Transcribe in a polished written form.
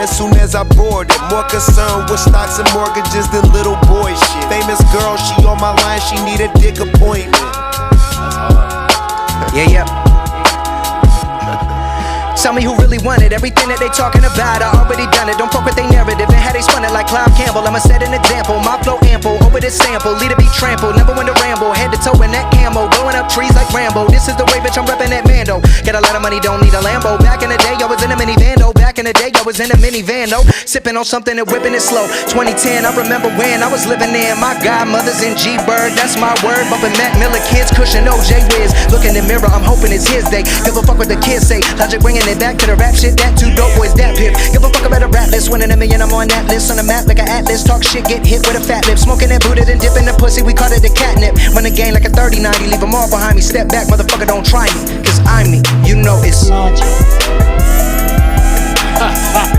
as soon as I board it. More concerned with stocks and mortgages than little boy shit. Famous girl, she on my line, she need a dick appointment. Yeah. Tell me who really want it. Everything that they talking about, I already done it. Don't fuck with they narrative and how they spun it like Clive Campbell. I'ma set an example. My flow ample, over this sample. Leader be trampled, never win to ramble. Head to toe in that camo, blowing up trees like Rambo. This is the way, bitch, I'm reppin' that Mando. Get a lot of money, don't need a Lambo. Back in the day, I was in a minivan, though. Back in the day, I was in a minivan, though. Sipping on something and whipping it slow. 2010, I remember when I was living in my godmother's in G-Bird. That's my word. Bumping Mac Miller, kids, cushion, OJ Wiz. Look in the mirror, I'm hoping it's his day. Give a fuck what the kids say. Logic bringing it back to the rap shit. That two dope boys, that pip. Give a fuck about a rap list. Winning a million, I'm on that list. On the map like an atlas. Talk shit, get hit with a fat lip. Smoking that Buddha, then dipping the pussy. We call it the catnip. Run the game like a 30-90. Leave them all behind me. Step back, motherfucker, don't try me. Cause I'm me. You know it's Logic.